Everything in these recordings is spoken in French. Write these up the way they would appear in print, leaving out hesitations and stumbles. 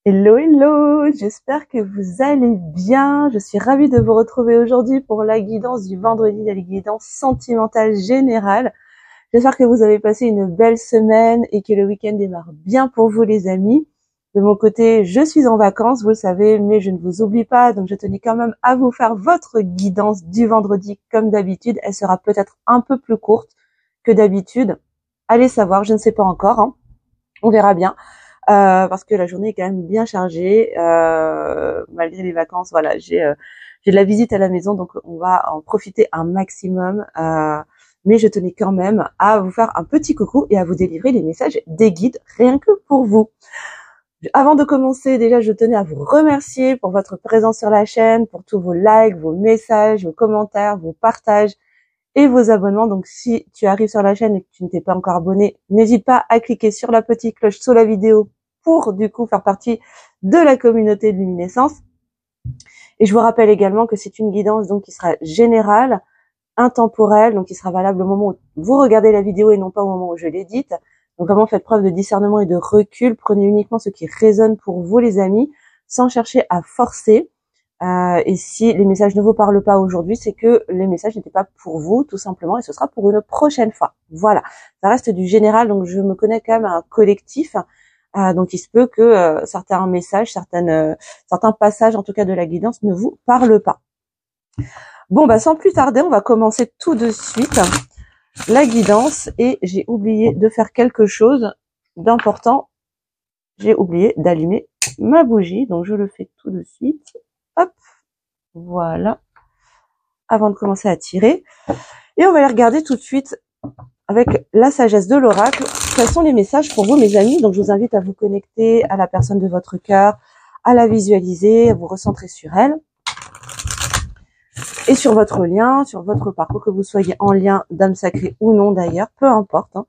Hello, hello, j'espère que vous allez bien. Je suis ravie de vous retrouver aujourd'hui pour la guidance du vendredi, la guidance sentimentale générale. J'espère que vous avez passé une belle semaine et que le week-end démarre bien pour vous les amis. De mon côté, je suis en vacances, vous le savez, mais je ne vous oublie pas, donc je tenais quand même à vous faire votre guidance du vendredi comme d'habitude. Elle sera peut-être un peu plus courte que d'habitude. Allez savoir, je ne sais pas encore, hein. On verra bien. Parce que la journée est quand même bien chargée, malgré les vacances. Voilà, j'ai de la visite à la maison, donc on va en profiter un maximum. Mais je tenais quand même à vous faire un petit coucou et à vous délivrer les messages des guides, rien que pour vous. Avant de commencer, déjà, je tenais à vous remercier pour votre présence sur la chaîne, pour tous vos likes, vos messages, vos commentaires, vos partages et vos abonnements. Donc, si tu arrives sur la chaîne et que tu ne t'es pas encore abonné, n'hésite pas à cliquer sur la petite cloche sous la vidéo pour, du coup, faire partie de la communauté de luminescence. Et je vous rappelle également que c'est une guidance, donc, qui sera générale, intemporelle, donc qui sera valable au moment où vous regardez la vidéo et non pas au moment où je l'édite. Donc, vraiment, faites preuve de discernement et de recul. Prenez uniquement ce qui résonne pour vous, les amis, sans chercher à forcer. Et si les messages ne vous parlent pas aujourd'hui, c'est que les messages n'étaient pas pour vous, tout simplement, et ce sera pour une prochaine fois. Voilà, ça reste du général, donc je me connais quand même à un collectif, donc il se peut que certains messages, certains passages, en tout cas de la guidance, ne vous parlent pas. Bon, sans plus tarder, on va commencer tout de suite la guidance, et j'ai oublié de faire quelque chose d'important. J'ai oublié d'allumer ma bougie, donc je le fais tout de suite. Hop. Voilà, avant de commencer à tirer. Et on va les regarder tout de suite avec la sagesse de l'oracle. Quels sont les messages pour vous, mes amis? Donc, je vous invite à vous connecter à la personne de votre cœur, à la visualiser, à vous recentrer sur elle. Et sur votre lien, sur votre parcours, que vous soyez en lien d'âme sacrée ou non d'ailleurs, peu importe. Hein.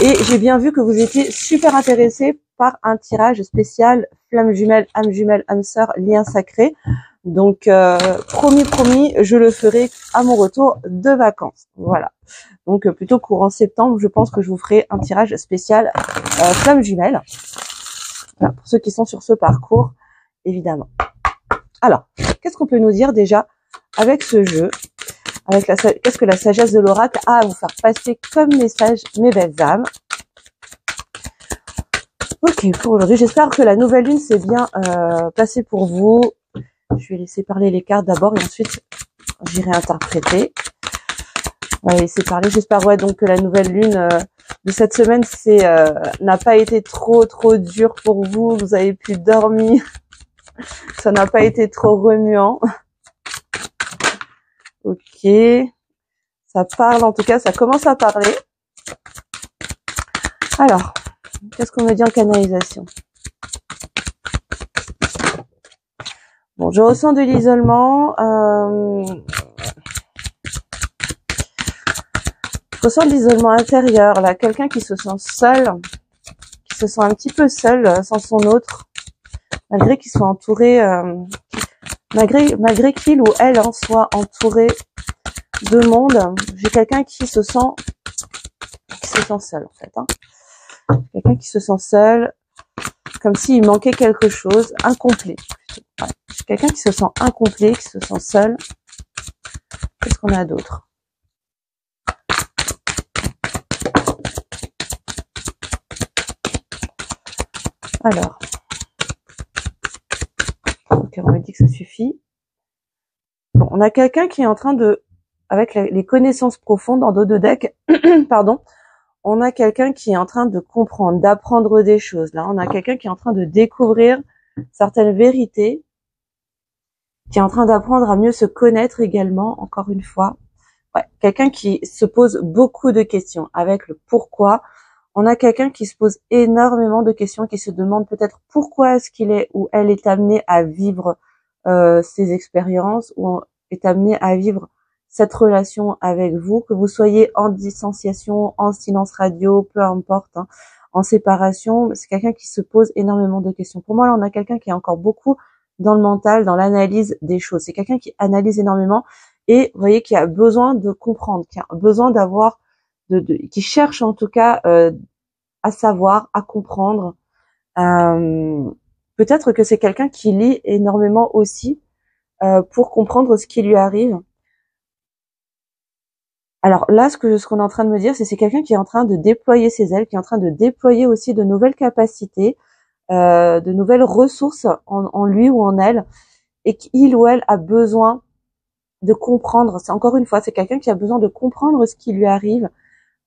Et j'ai bien vu que vous étiez super intéressé par un tirage spécial flamme jumelle, âme sœur, lien sacré. Donc, promis, je le ferai à mon retour de vacances. Voilà. Donc, plutôt courant septembre, je pense que je vous ferai un tirage spécial flamme jumelle. Voilà, pour ceux qui sont sur ce parcours, évidemment. Alors, qu'est-ce qu'on peut nous dire déjà avec ce jeu, qu'est-ce que la sagesse de l'oracle a à vous faire passer comme message, mes belles âmes? Ok, pour aujourd'hui, j'espère que la nouvelle lune s'est bien passée pour vous. Je vais laisser parler les cartes d'abord et ensuite j'irai interpréter. On va laisser parler. J'espère donc que la nouvelle lune de cette semaine n'a pas été trop dur pour vous. Vous avez pu dormir. Ça n'a pas été trop remuant. Ok. Ça parle, en tout cas, ça commence à parler. Alors, qu'est-ce qu'on me dit en canalisation? Bon, je ressens de l'isolement. Je ressens de l'isolement intérieur, là. Quelqu'un qui se sent seul, qui se sent un petit peu seul sans son autre, malgré qu'il soit entouré, malgré qu'il ou elle soit entouré de monde. J'ai quelqu'un qui se sent seul, en fait. Hein. Quelqu'un qui se sent seul, comme s'il manquait quelque chose, incomplet. Ouais. Quelqu'un qui se sent incomplet, qui se sent seul. Qu'est-ce qu'on a d'autre? Alors, ok, on me dit que ça suffit. Bon, on a quelqu'un qui est en train de, avec les connaissances profondes en dos de deck, pardon, on a quelqu'un qui est en train de comprendre, d'apprendre des choses. Là, on a quelqu'un qui est en train de découvrir certaines vérités, qui est en train d'apprendre à mieux se connaître également, encore une fois. Ouais, quelqu'un qui se pose beaucoup de questions avec le pourquoi. On a quelqu'un qui se pose énormément de questions, qui se demande peut-être pourquoi est-ce qu'il est ou elle est amené à vivre ces expériences, ou est amené à vivre cette relation avec vous, que vous soyez en distanciation, en silence radio, peu importe, hein, en séparation. C'est quelqu'un qui se pose énormément de questions. Pour moi, là, on a quelqu'un qui est encore beaucoup dans le mental, dans l'analyse des choses. C'est quelqu'un qui analyse énormément et vous voyez qui a besoin de comprendre, qui a besoin d'avoir qui cherche en tout cas à savoir, à comprendre. peut-être que c'est quelqu'un qui lit énormément aussi pour comprendre ce qui lui arrive. Alors là, ce qu'on est en train de me dire, c'est quelqu'un qui est en train de déployer ses ailes, qui est en train de déployer aussi de nouvelles capacités, de nouvelles ressources en lui ou en elle, et qu'il ou elle a besoin de comprendre. C'est encore une fois, c'est quelqu'un qui a besoin de comprendre ce qui lui arrive,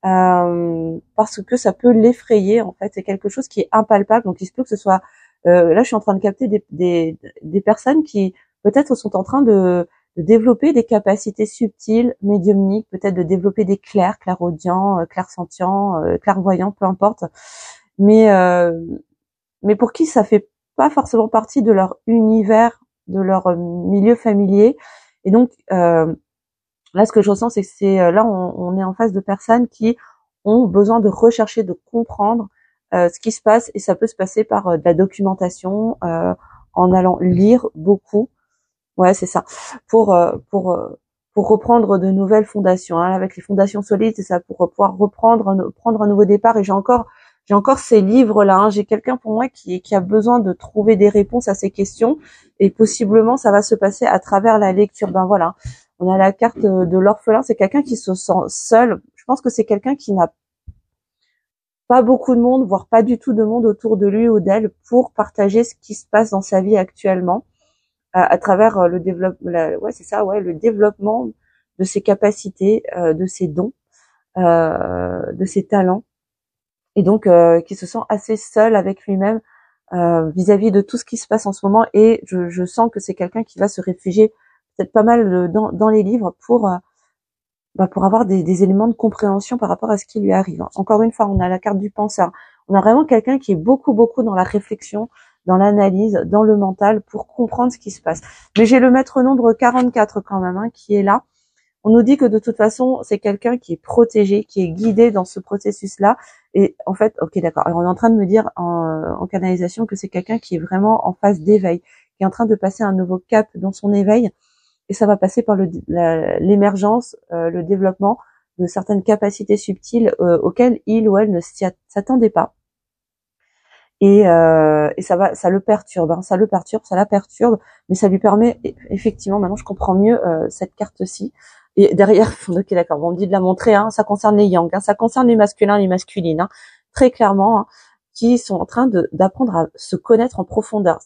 parce que ça peut l'effrayer en fait. C'est quelque chose qui est impalpable, donc il se peut que ce soit là je suis en train de capter des personnes qui peut-être sont en train de développer des capacités subtiles, médiumniques, peut-être de développer des clairaudients, clairsentients, clairvoyants, peu importe, mais pour qui ça fait pas forcément partie de leur univers, de leur milieu familier. Et donc là, ce que je ressens, c'est que là, on est en face de personnes qui ont besoin de rechercher, de comprendre ce qui se passe, et ça peut se passer par de la documentation, en allant lire beaucoup. Ouais, c'est ça. Pour reprendre de nouvelles fondations, hein, avec les fondations solides, c'est ça, pour pouvoir prendre un nouveau départ. Et j'ai encore ces livres-là. Hein. J'ai quelqu'un pour moi qui a besoin de trouver des réponses à ces questions, et possiblement ça va se passer à travers la lecture. Ben voilà. On a la carte de l'orphelin, c'est quelqu'un qui se sent seul. Je pense que c'est quelqu'un qui n'a pas beaucoup de monde, voire pas du tout de monde autour de lui ou d'elle pour partager ce qui se passe dans sa vie actuellement, à travers le développement, le développement de ses capacités, de ses dons, de ses talents, et donc qui se sent assez seul avec lui-même vis-à-vis de tout ce qui se passe en ce moment. Et je sens que c'est quelqu'un qui va se réfugier peut-être pas mal dans les livres pour avoir des éléments de compréhension par rapport à ce qui lui arrive. Encore une fois, on a la carte du penseur. On a vraiment quelqu'un qui est beaucoup dans la réflexion, dans l'analyse, dans le mental, pour comprendre ce qui se passe. Mais j'ai le maître nombre 44 quand même, hein, qui est là. On nous dit que de toute façon, c'est quelqu'un qui est protégé, qui est guidé dans ce processus-là. Et en fait, ok, d'accord. Alors on est en train de me dire en canalisation que c'est quelqu'un qui est vraiment en phase d'éveil, qui est en train de passer un nouveau cap dans son éveil. Et ça va passer par l'émergence, le développement de certaines capacités subtiles auxquelles il ou elle ne s'attendait pas. Et ça le perturbe, hein, ça la perturbe, mais ça lui permet effectivement, maintenant je comprends mieux cette carte-ci. Et derrière, ok, d'accord, bon, on me dit de la montrer, hein, ça concerne les yang, hein, ça concerne les masculins, les masculines, hein, très clairement, hein, qui sont en train d'apprendre à se connaître en profondeur.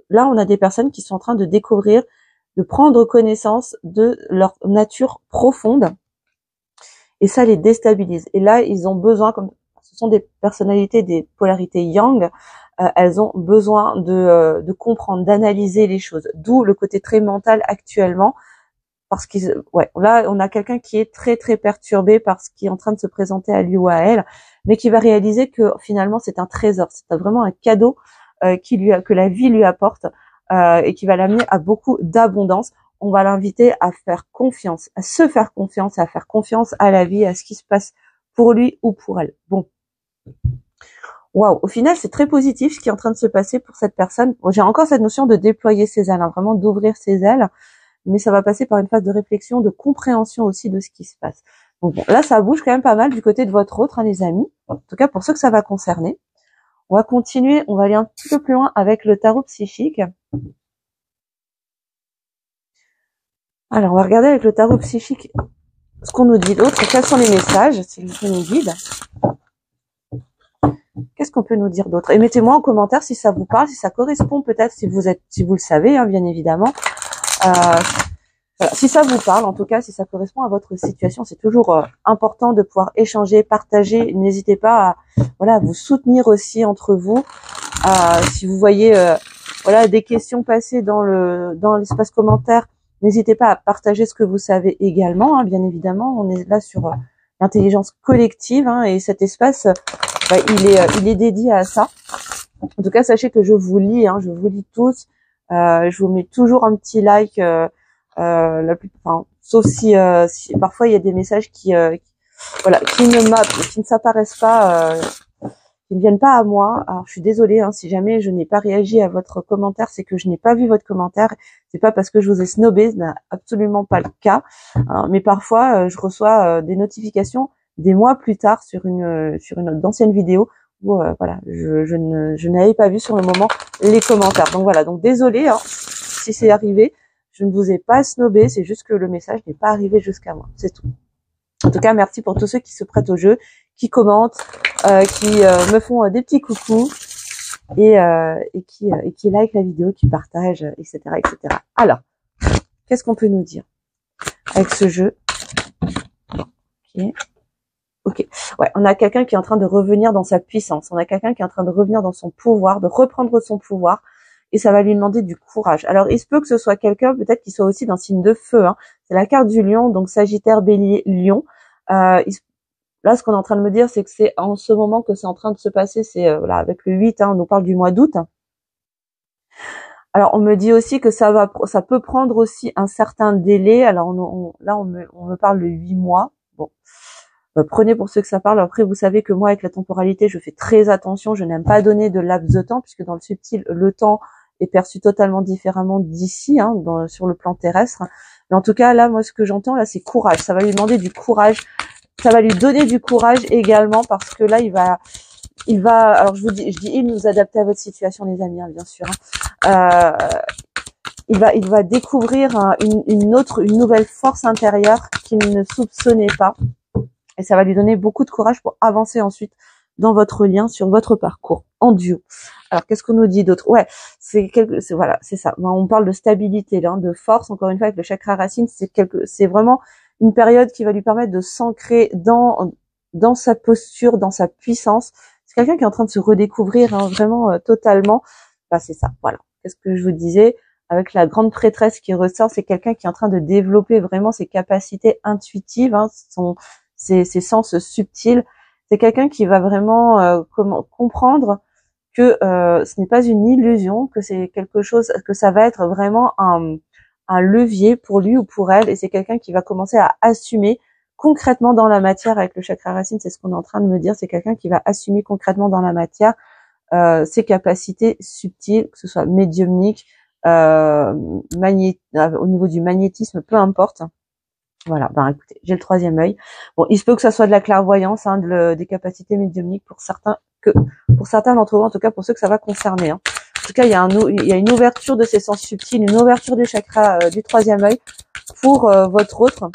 Là, on a des personnes qui sont en train de découvrir, de prendre connaissance de leur nature profonde, et ça les déstabilise. Et là, ils ont besoin, comme ce sont des personnalités, des polarités yang, elles ont besoin de comprendre, d'analyser les choses. D'où le côté très mental actuellement, parce là, on a quelqu'un qui est très perturbé par ce qui est en train de se présenter à lui ou à elle, mais qui va réaliser que finalement c'est un trésor, c'est vraiment un cadeau que la vie lui apporte. Et qui va l'amener à beaucoup d'abondance. On va l'inviter à faire confiance, à se faire confiance, à faire confiance à la vie, à ce qui se passe pour lui ou pour elle. Bon. Waouh. Au final, c'est très positif ce qui est en train de se passer pour cette personne. Bon, j'ai encore cette notion de déployer ses ailes, hein, vraiment d'ouvrir ses ailes, mais ça va passer par une phase de réflexion, de compréhension aussi de ce qui se passe. Donc bon, là, ça bouge quand même pas mal du côté de votre autre, hein, les amis. En tout cas, pour ceux que ça va concerner. On va continuer, on va aller un petit peu plus loin avec le tarot psychique. Alors, on va regarder avec le tarot psychique ce qu'on nous dit d'autre. Quels sont les messages, s'il vous nous guide. Qu'est-ce qu'on peut nous dire d'autre? Et mettez-moi en commentaire si ça vous parle, si ça correspond peut-être, si vous le savez, hein, bien évidemment. Voilà, si ça vous parle, en tout cas, si ça correspond à votre situation, c'est toujours important de pouvoir échanger, partager. N'hésitez pas à vous soutenir aussi entre vous. Si vous voyez des questions passer dans l'espace commentaire, n'hésitez pas à partager ce que vous savez également. Hein, bien évidemment, on est là sur l'intelligence collective, hein, et cet espace, il est dédié à ça. En tout cas, sachez que je vous lis, hein, je vous lis tous. Je vous mets toujours un petit like. Sauf si parfois il y a des messages qui ne s'apparaissent pas, qui ne viennent pas à moi. Alors je suis désolée, hein, si jamais je n'ai pas réagi à votre commentaire, c'est que je n'ai pas vu votre commentaire. C'est pas parce que je vous ai snobé, ce n'est absolument pas le cas. Hein, mais parfois je reçois des notifications des mois plus tard sur une d'ancienne vidéo coup, voilà, je n'avais pas vu sur le moment les commentaires. Donc voilà, donc désolé hein, si c'est arrivé. Je ne vous ai pas snobé, c'est juste que le message n'est pas arrivé jusqu'à moi, c'est tout. En tout cas, merci pour tous ceux qui se prêtent au jeu, qui commentent, qui me font des petits coucous et qui like la vidéo, qui partagent, etc., etc. Alors, qu'est-ce qu'on peut nous dire avec ce jeu? Ok. Ouais, on a quelqu'un qui est en train de revenir dans sa puissance. On a quelqu'un qui est en train de revenir dans son pouvoir, de reprendre son pouvoir. Et ça va lui demander du courage. Alors, il se peut que ce soit quelqu'un, peut-être qu'il soit aussi d'un signe de feu. Hein. C'est la carte du lion, donc Sagittaire, Bélier, Lion. Là, ce qu'on est en train de me dire, c'est que c'est en ce moment que c'est en train de se passer. C'est voilà, avec le 8, hein, on nous parle du mois d'août. Alors, on me dit aussi que ça peut prendre aussi un certain délai. Alors, là, on me parle de 8 mois. Bon. Prenez pour ceux que ça parle. Après, vous savez que moi, avec la temporalité, je fais très attention. Je n'aime pas donner de laps de temps, puisque dans le subtil, le temps est perçu totalement différemment d'ici, hein, sur le plan terrestre. Mais en tout cas, là, moi, ce que j'entends, là, c'est courage. Ça va lui demander du courage. Ça va lui donner du courage également, parce que là, il va, alors je dis, il nous adapter à votre situation, les amis, hein, bien sûr. Hein. Il va découvrir une nouvelle force intérieure qu'il ne soupçonnait pas. Et ça va lui donner beaucoup de courage pour avancer ensuite dans votre lien, sur votre parcours en duo. Alors, qu'est-ce qu'on nous dit d'autre? Ouais, voilà, c'est ça. On parle de stabilité, là, de force. Encore une fois, avec le chakra racine, c'est vraiment une période qui va lui permettre de s'ancrer dans sa posture, dans sa puissance. C'est quelqu'un qui est en train de se redécouvrir, hein, vraiment totalement. Bah, c'est ça. Voilà. Qu'est-ce que je vous disais? Avec la grande prêtresse qui ressort, c'est quelqu'un qui est en train de développer vraiment ses capacités intuitives, hein, ses sens subtils. C'est quelqu'un qui va vraiment comprendre que ce n'est pas une illusion, que c'est quelque chose, que ça va être vraiment un levier pour lui ou pour elle, et c'est quelqu'un qui va commencer à assumer concrètement dans la matière. Avec le chakra racine, c'est ce qu'on est en train de me dire, c'est quelqu'un qui va assumer concrètement dans la matière ses capacités subtiles, que ce soit médiumnique, au niveau du magnétisme, peu importe. Voilà, ben écoutez, j'ai le troisième œil. Bon, il se peut que ça soit de la clairvoyance, hein, des capacités médiumniques pour certains d'entre vous, en tout cas pour ceux que ça va concerner. Hein. En tout cas, il y a une ouverture de ces sens subtils, une ouverture du chakra du troisième œil pour votre autre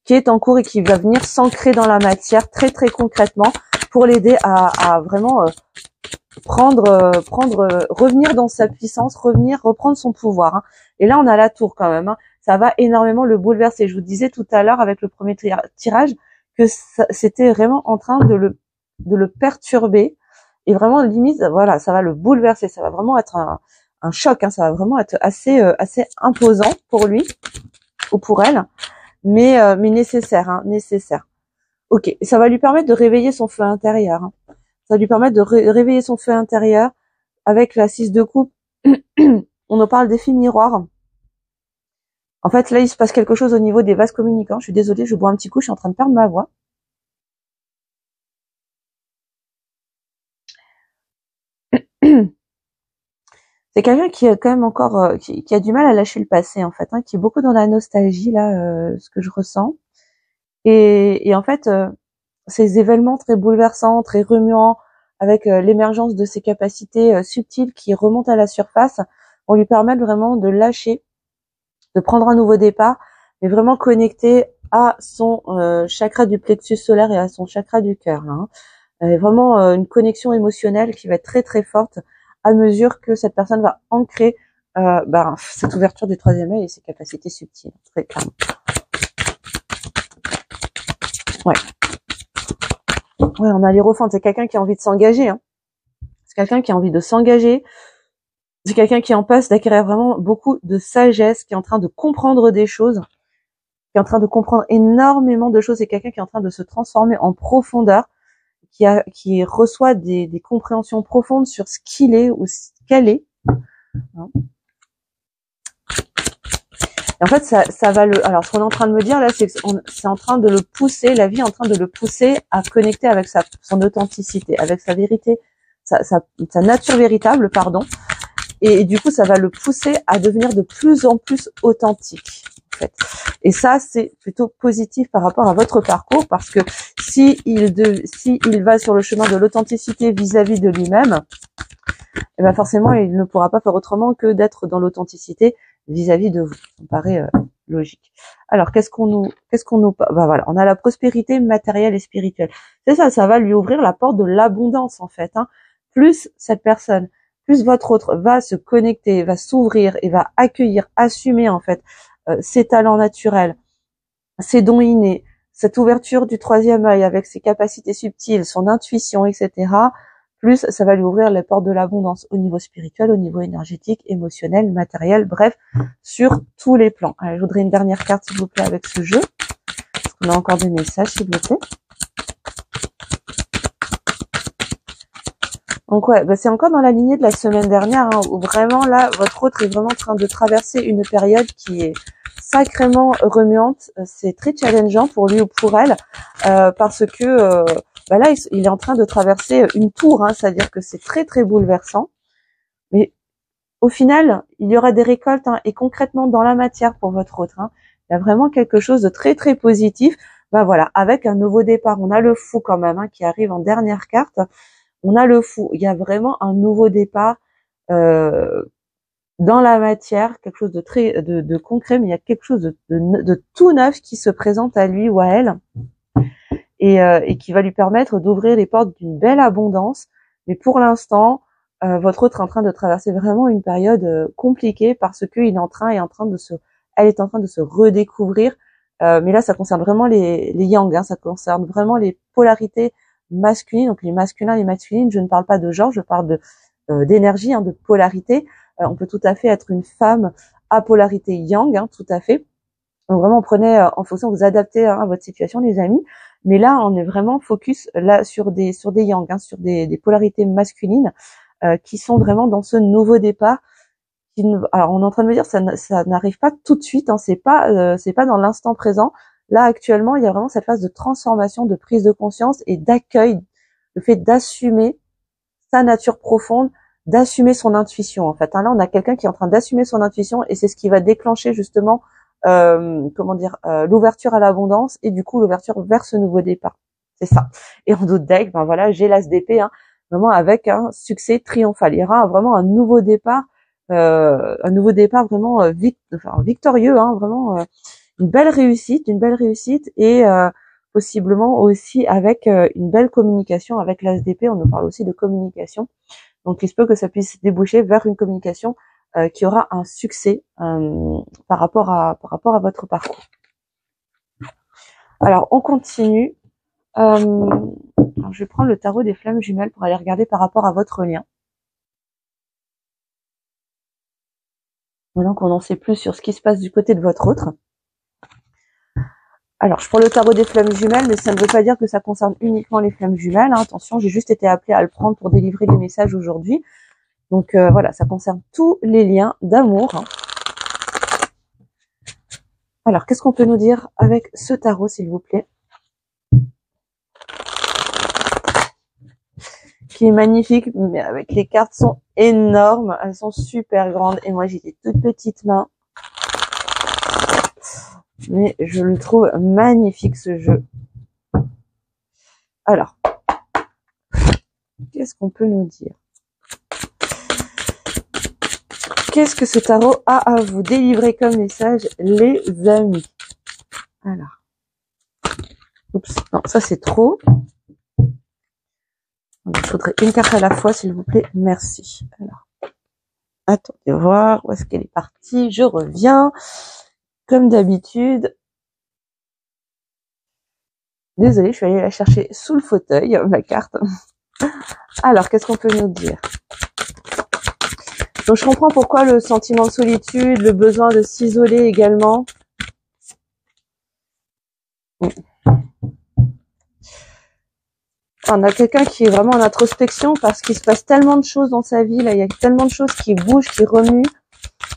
qui est en cours et qui va venir s'ancrer dans la matière très très concrètement pour l'aider à vraiment revenir dans sa puissance, reprendre son pouvoir. Hein. Et là, on a la tour quand même. Hein. Ça va énormément le bouleverser. Je vous disais tout à l'heure avec le premier tirage que c'était vraiment en train de le perturber et vraiment limite, voilà, ça va le bouleverser. Ça va vraiment être un choc. Hein. Ça va vraiment être assez imposant pour lui ou pour elle, mais nécessaire, hein, nécessaire. Ok, et ça va lui permettre de réveiller son feu intérieur. Hein. Ça va lui permettre de réveiller son feu intérieur avec la 6 de coupe. On en parle d'effet miroir. En fait, là, il se passe quelque chose au niveau des vases communicants. Je suis désolée, je bois un petit coup, je suis en train de perdre ma voix. C'est quelqu'un qui est quand même encore, qui a du mal à lâcher le passé, en fait, hein, qui est beaucoup dans la nostalgie, là, ce que je ressens. Et en fait, ces événements très bouleversants, très remuants, avec l'émergence de ses capacités subtiles qui remontent à la surface, vont lui permettre vraiment de lâcher, de prendre un nouveau départ, mais vraiment connecté à son chakra du plexus solaire et à son chakra du cœur. Hein. Vraiment une connexion émotionnelle qui va être très très forte à mesure que cette personne va ancrer cette ouverture du troisième œil et ses capacités subtiles, très clairement. Ouais. Ouais, on a l'Hiérophante, c'est quelqu'un qui a envie de s'engager. Hein. C'est quelqu'un qui a envie de s'engager. C'est quelqu'un qui est en passe d'acquérir vraiment beaucoup de sagesse, qui est en train de comprendre des choses, qui est en train de comprendre énormément de choses. C'est quelqu'un qui est en train de se transformer en profondeur, qui reçoit des compréhensions profondes sur ce qu'il est ou ce qu'elle est. Hein. Et en fait, ça va alors, ce qu'on est en train de me dire là, c'est que c'est en train de le pousser, la vie est en train de le pousser à connecter avec son authenticité, avec sa vérité, sa nature véritable, pardon. Et du coup, ça va le pousser à devenir de plus en plus authentique. En fait. Et ça, c'est plutôt positif par rapport à votre parcours, parce que si il va sur le chemin de l'authenticité vis-à-vis de lui-même, et ben forcément, il ne pourra pas faire autrement que d'être dans l'authenticité vis-à-vis de vous. Ça me paraît logique. Alors, qu'est-ce qu'on nous, bah voilà, on a la prospérité matérielle et spirituelle. C'est ça, ça va lui ouvrir la porte de l'abondance en fait. Hein. Plus cette personne, plus votre autre va se connecter, va s'ouvrir et va accueillir, assumer en fait ses talents naturels, ses dons innés, cette ouverture du troisième œil avec ses capacités subtiles, son intuition, etc. Plus ça va lui ouvrir les portes de l'abondance au niveau spirituel, au niveau énergétique, émotionnel, matériel, bref, sur tous les plans. Allez, je voudrais une dernière carte, s'il vous plaît, avec ce jeu. On a encore des messages, s'il vous plaît. Donc ouais, bah c'est encore dans la lignée de la semaine dernière, hein, où vraiment là, votre autre est vraiment en train de traverser une période qui est sacrément remuante. C'est très challengeant pour lui ou pour elle, parce que bah là, il est en train de traverser une tour, hein, c'est-à-dire que c'est très très bouleversant. Mais au final, il y aura des récoltes, hein, et concrètement dans la matière pour votre autre. Hein, il y a vraiment quelque chose de très très positif. Bah voilà, avec un nouveau départ. On a le fou quand même, hein, qui arrive en dernière carte. On a le fou. Il y a vraiment un nouveau départ dans la matière, quelque chose de très de concret, mais il y a quelque chose de tout neuf qui se présente à lui ou à elle et qui va lui permettre d'ouvrir les portes d'une belle abondance. Mais pour l'instant, votre autre est en train de traverser vraiment une période compliquée parce que elle est en train de se redécouvrir. Mais là, ça concerne vraiment les yang, hein, ça concerne vraiment les polarités masculines, donc les masculins, les masculines. Je ne parle pas de genre, je parle d'énergie, hein, de polarité. On peut tout à fait être une femme à polarité yang, hein, tout à fait. Donc vraiment, prenez en fonction, vous adaptez, hein, à votre situation, les amis. Mais là, on est vraiment focus là sur des yang, hein, sur des polarités masculines qui sont vraiment dans ce nouveau départ. Alors, on est en train de me dire, ça n'arrive pas tout de suite, hein, c'est pas dans l'instant présent. Là, actuellement, il y a vraiment cette phase de transformation, de prise de conscience et d'accueil, le fait d'assumer sa nature profonde, d'assumer son intuition. En fait, hein, là, on a quelqu'un qui est en train d'assumer son intuition et c'est ce qui va déclencher justement, l'ouverture à l'abondance et du coup l'ouverture vers ce nouveau départ. C'est ça. Et en d'autres decks, ben voilà, j'ai l'as d'épée, hein, vraiment avec un succès triomphal. Il y aura vraiment un nouveau départ vraiment victorieux, hein, vraiment une belle réussite et possiblement aussi avec une belle communication avec l'as d'épée. On nous parle aussi de communication, donc il se peut que ça puisse déboucher vers une communication qui aura un succès par rapport à votre parcours. Alors on continue. Alors, je vais prendre le tarot des flammes jumelles pour aller regarder par rapport à votre lien. Maintenant qu'on en sait plus sur ce qui se passe du côté de votre autre. Alors, je prends le tarot des flammes jumelles, mais ça ne veut pas dire que ça concerne uniquement les flammes jumelles. Hein. Attention, j'ai juste été appelée à le prendre pour délivrer les messages aujourd'hui. Donc voilà, ça concerne tous les liens d'amour. Hein. Alors, qu'est-ce qu'on peut nous dire avec ce tarot, s'il vous plaît? Qui est magnifique, mais avec les cartes sont énormes, elles sont super grandes, et moi j'ai des toutes petites mains. Mais je le trouve magnifique, ce jeu. Alors, qu'est-ce qu'on peut nous dire? Qu'est-ce que ce tarot a à vous délivrer comme message, les amis? Alors, oups, non, ça c'est trop. Je voudrais une carte à la fois, s'il vous plaît. Merci. Alors, attendez voir où est-ce qu'elle est partie. Je reviens, comme d'habitude. Désolée, je suis allée la chercher sous le fauteuil, ma carte. Alors, qu'est-ce qu'on peut nous dire? Donc, je comprends pourquoi le sentiment de solitude, le besoin de s'isoler également. On a quelqu'un qui est vraiment en introspection parce qu'il se passe tellement de choses dans sa vie. Là, il y a tellement de choses qui bougent, qui remuent.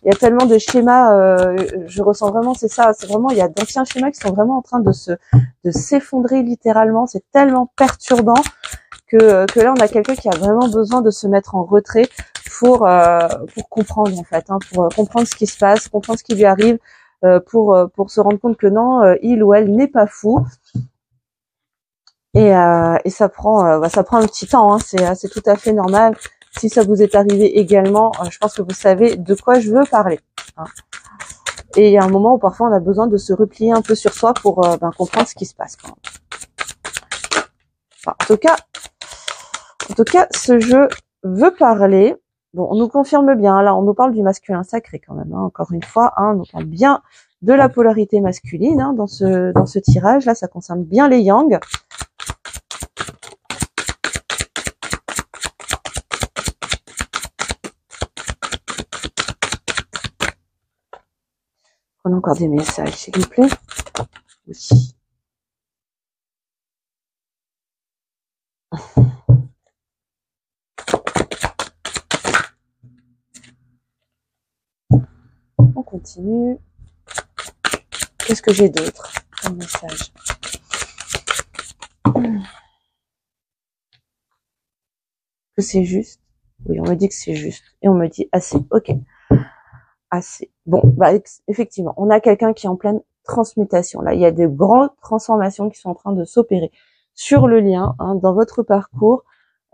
Il y a tellement de schémas. Je ressens vraiment, c'est ça. C'est vraiment, il y a d'anciens schémas qui sont vraiment en train de s'effondrer littéralement. C'est tellement perturbant que là, on a quelqu'un qui a vraiment besoin de se mettre en retrait pour comprendre en fait, hein, pour comprendre ce qui se passe, comprendre ce qui lui arrive. pour se rendre compte que non, il ou elle n'est pas fou. Et ça prend un petit temps, hein, c'est tout à fait normal. Si ça vous est arrivé également, je pense que vous savez de quoi je veux parler, hein. Et il y a un moment où parfois on a besoin de se replier un peu sur soi pour comprendre ce qui se passe, quand même. Enfin, en tout cas, ce jeu veut parler. Bon, on nous confirme bien, là on nous parle du masculin sacré quand même, hein, encore une fois, hein, on nous parle bien de la polarité masculine, hein, dans ce tirage, là ça concerne bien les yang. Prenons encore des messages, s'il vous plaît. Oui. On continue. Qu'est-ce que j'ai d'autre comme message? Que c'est juste. Oui, on me dit que c'est juste. Et on me dit assez. Ok. Assez. Bon, effectivement, on a quelqu'un qui est en pleine transmutation. Là, il y a des grandes transformations qui sont en train de s'opérer sur le lien, hein, dans votre parcours,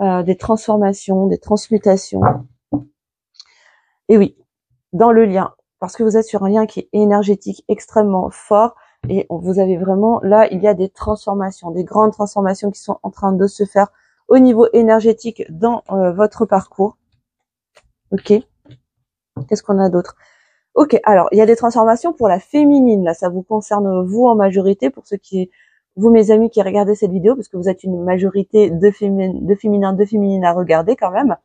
des transformations, des transmutations. Et oui, dans le lien, parce que vous êtes sur un lien qui est énergétique extrêmement fort, et vous avez vraiment, là, il y a des transformations, des grandes transformations qui sont en train de se faire au niveau énergétique dans votre parcours. Ok. Qu'est-ce qu'on a d'autre? Ok, alors, il y a des transformations pour la féminine, là, ça vous concerne vous en majorité, pour ceux vous mes amis qui regardez cette vidéo, parce que vous êtes une majorité de féminines à regarder quand même,